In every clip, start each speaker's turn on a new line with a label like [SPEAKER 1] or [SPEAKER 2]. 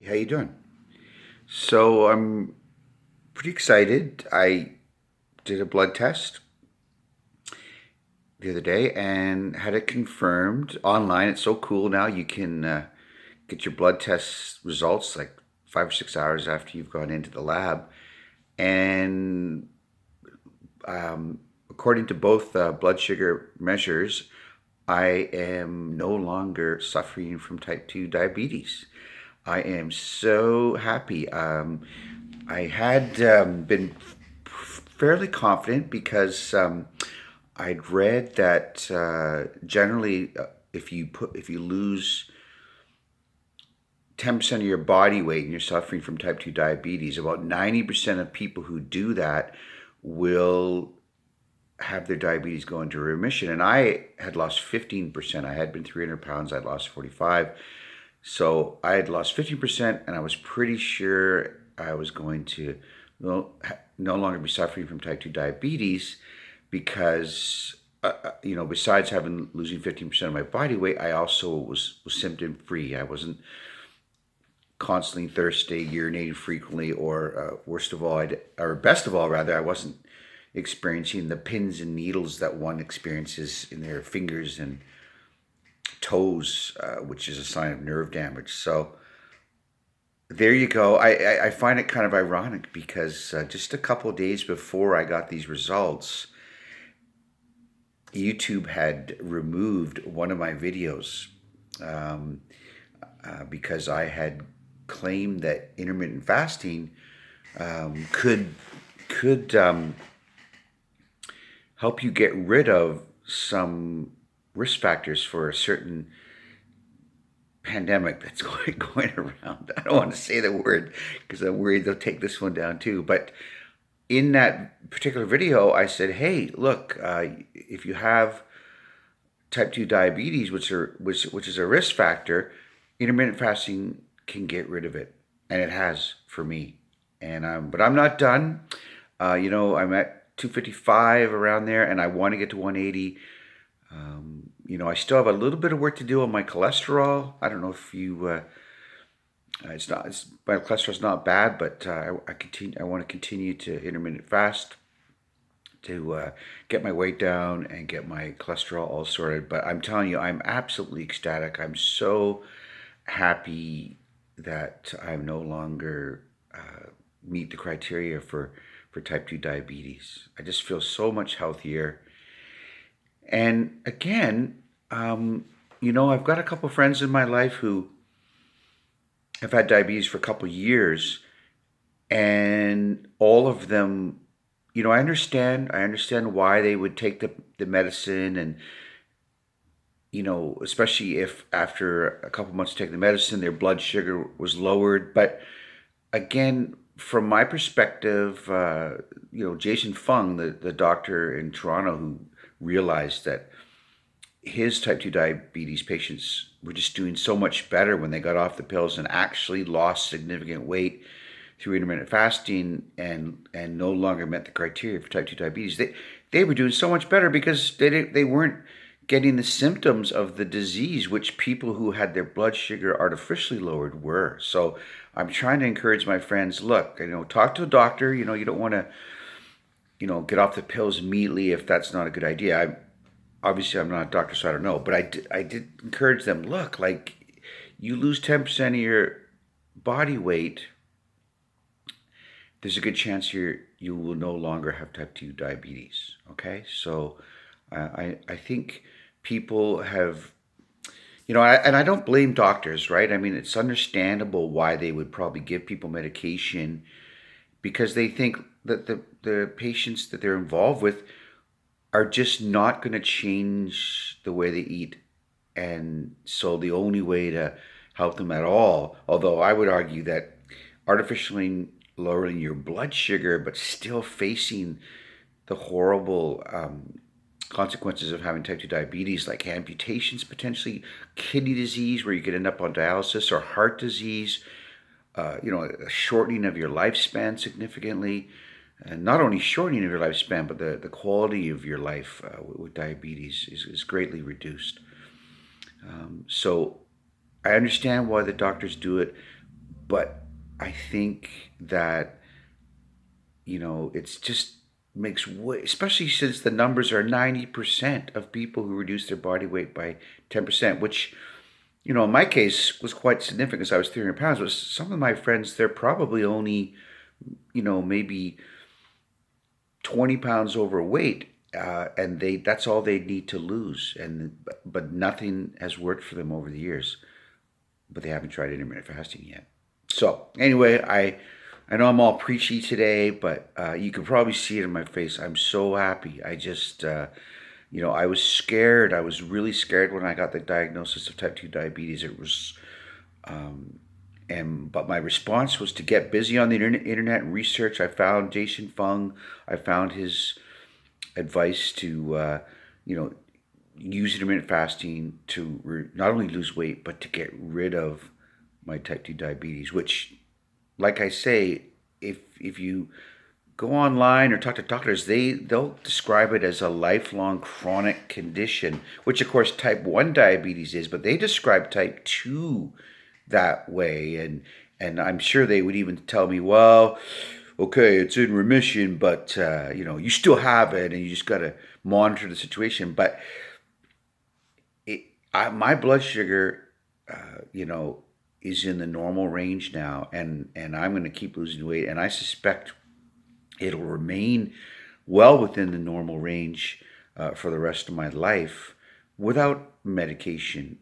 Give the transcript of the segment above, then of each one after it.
[SPEAKER 1] How you doing? So I'm pretty excited. I did a blood test the other day and had it confirmed online. It's so cool now. You can get your blood test results like 5 or 6 hours after you've gone into the lab. And according to both blood sugar measures, I am no longer suffering from type 2 diabetes. I am so happy. I had been fairly confident because I'd read that generally, if you lose 10% of your body weight and you're suffering from type 2 diabetes, about 90% of people who do that will have their diabetes go into remission. And I had lost 15%. I had been 300 pounds, I'd lost 45. So I had lost 50%, and I was pretty sure I was going to no longer be suffering from type 2 diabetes because, besides having losing 15% of my body weight, I also was symptom free. I wasn't constantly thirsty, urinating frequently, or or best of all, rather, I wasn't experiencing the pins and needles that one experiences in their fingers and toes, which is a sign of nerve damage. So there you go. I find it kind of ironic because just a couple of days before I got these results, YouTube had removed one of my videos because I had claimed that intermittent fasting could help you get rid of some risk factors for a certain pandemic that's going around. I don't want to say the word because I'm worried they'll take this one down too. But in that particular video, I said, "Hey, look, if you have type 2 diabetes, which is a risk factor, intermittent fasting can get rid of it, and it has for me. And but I'm not done. I'm at 255 around there, and I want to get to 180. I still have a little bit of work to do on my cholesterol. I don't know if you, my cholesterol's not bad, but I want to continue to intermittent fast to get my weight down and get my cholesterol all sorted. But I'm telling you, I'm absolutely ecstatic. I'm so happy that I no longer meet the criteria for type 2 diabetes. I just feel so much healthier. And again, I've got a couple friends in my life who have had diabetes for a couple years, and all of them, I understand why they would take the medicine, and especially if after a couple months taking the medicine, their blood sugar was lowered. But again, from my perspective, Jason Fung, the doctor in Toronto who realized that his type 2 diabetes patients were just doing so much better when they got off the pills and actually lost significant weight through intermittent fasting and no longer met the criteria for type 2 diabetes. They were doing so much better because they weren't getting the symptoms of the disease, which people who had their blood sugar artificially lowered were. So I'm trying to encourage my friends, look, talk to a doctor. You don't want to, get off the pills immediately if that's not a good idea. Obviously I'm not a doctor, so I don't know, but I did encourage them, look, like, you lose 10% of your body weight, there's a good chance you will no longer have type 2 diabetes. Okay, so I think people have, and I don't blame doctors, right? I mean, it's understandable why they would probably give people medication because they think that the patients that they're involved with are just not going to change the way they eat. And so the only way to help them at all, although I would argue that artificially lowering your blood sugar, but still facing the horrible consequences of having type 2 diabetes, like amputations, potentially kidney disease, where you could end up on dialysis, or heart disease, a shortening of your lifespan significantly. And not only shortening of your lifespan, but the quality of your life with diabetes is greatly reduced. So I understand why the doctors do it, But I think that, it's just makes way, especially since the numbers are 90% of people who reduce their body weight by 10%, which, in my case was quite significant because I was 300 pounds. But some of my friends, they're probably only, maybe 20 pounds overweight. And that's all they need to lose. But nothing has worked for them over the years, but they haven't tried intermittent fasting yet. So anyway, I know I'm all preachy today, but you can probably see it in my face. I'm so happy. I just, I was scared. I was really scared when I got the diagnosis of type 2 diabetes. It was, but my response was to get busy on the internet and research. I found Jason Fung. I found his advice to, use intermittent fasting to not only lose weight, but to get rid of my type 2 diabetes, which, like I say, if you go online or talk to doctors, they'll describe it as a lifelong chronic condition, which of course type 1 diabetes is, but they describe type 2 that way. And I'm sure they would even tell me, well, okay, it's in remission, but you still have it and you just got to monitor the situation. But my blood sugar, is in the normal range now, and I'm going to keep losing weight, and I suspect it'll remain well within the normal range for the rest of my life without medication,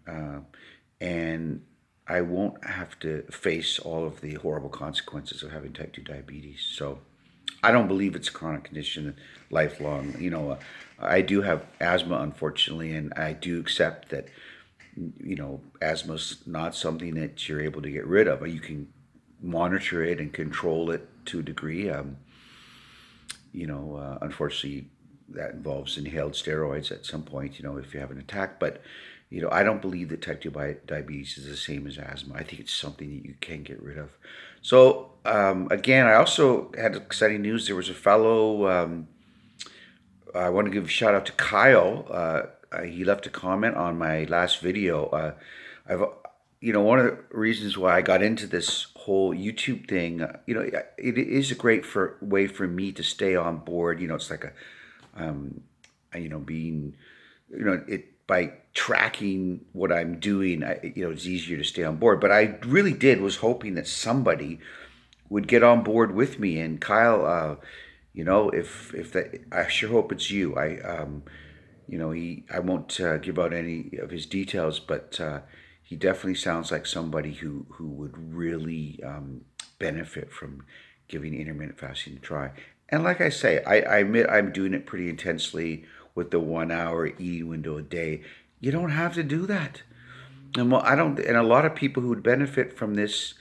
[SPEAKER 1] and I won't have to face all of the horrible consequences of having type 2 diabetes. So I don't believe it's a chronic condition, lifelong. I do have asthma, unfortunately, and I do accept that, asthma's not something that you're able to get rid of. You can monitor it and control it to a degree. Unfortunately, that involves inhaled steroids at some point, if you have an attack. But, I don't believe that type 2 diabetes is the same as asthma. I think it's something that you can get rid of. So, again, I also had exciting news. There was a fellow, I want to give a shout out to Kyle. He left a comment on my last video. One of the reasons why I got into this whole YouTube thing, it is a great way for me to stay on board. It's like being, by tracking what I'm doing, it's easier to stay on board. But I really was hoping that somebody would get on board with me. And Kyle, if that, I sure hope it's you. I won't give out any of his details, but he definitely sounds like somebody who would really benefit from giving intermittent fasting a try. And like I say, I admit I'm doing it pretty intensely with the 1 hour eating window a day. You don't have to do that. And and a lot of people who would benefit from this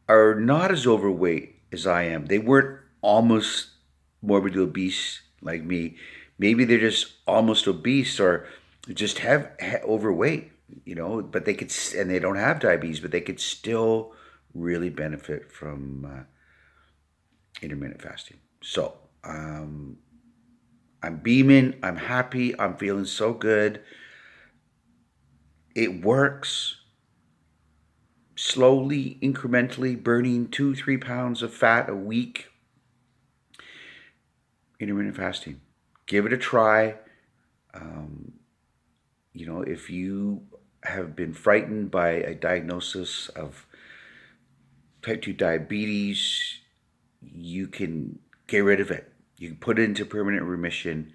[SPEAKER 1] are not as overweight as I am. They weren't almost morbidly obese like me. Maybe they're just almost obese or just have overweight, but and they don't have diabetes, but they could still really benefit from intermittent fasting. So I'm beaming, I'm happy, I'm feeling so good. It works. Slowly, incrementally burning 2-3 pounds of fat a week. Intermittent fasting. Give it a try. If you have been frightened by a diagnosis of type 2 diabetes, you can get rid of it. You can put it into permanent remission.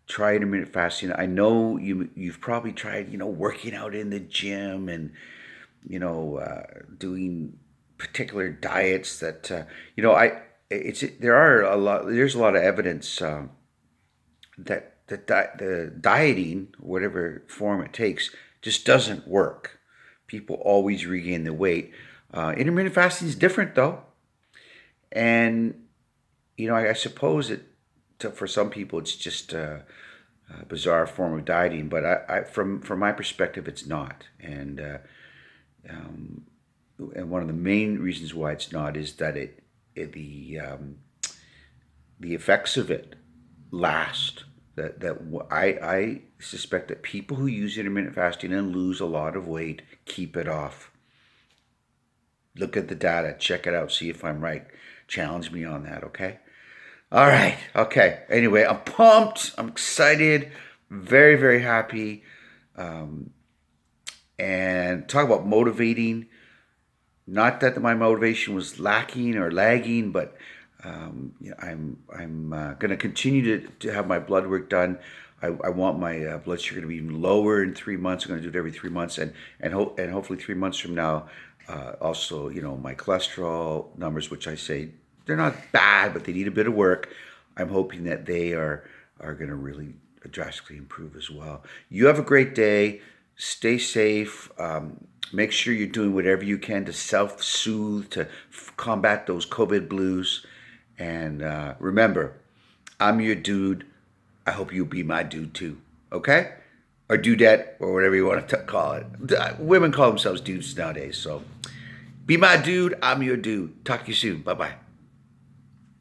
[SPEAKER 1] Try intermittent fasting. I know you've probably tried, working out in the gym and, doing particular diets that, there's a lot of evidence that the dieting, whatever form it takes, just doesn't work. People always regain the weight. Intermittent fasting is different though, and I suppose for some people it's just a bizarre form of dieting, but from my perspective, it's not. And one of the main reasons why it's not is that the effects of it last. I suspect that people who use intermittent fasting and lose a lot of weight keep it off. Look at the data, check it out, see if I'm right. Challenge me on that, okay? All right, okay. Anyway, I'm pumped. I'm excited. Very, very happy. Um, and talk about motivating. Not that my motivation was lacking or lagging, but I'm going to continue to have my blood work done. I want my blood sugar to be even lower in 3 months. I'm going to do it every 3 months, and hopefully 3 months from now, also my cholesterol numbers, which I say they're not bad, but they need a bit of work. I'm hoping that they are going to really drastically improve as well. You have a great day. Stay safe. Make sure you're doing whatever you can to self-soothe, to combat those COVID blues. And remember, I'm your dude. I hope you'll be my dude too. Okay? Or dudette, or whatever you want to call it. Women call themselves dudes nowadays. So be my dude. I'm your dude. Talk to you soon. Bye-bye.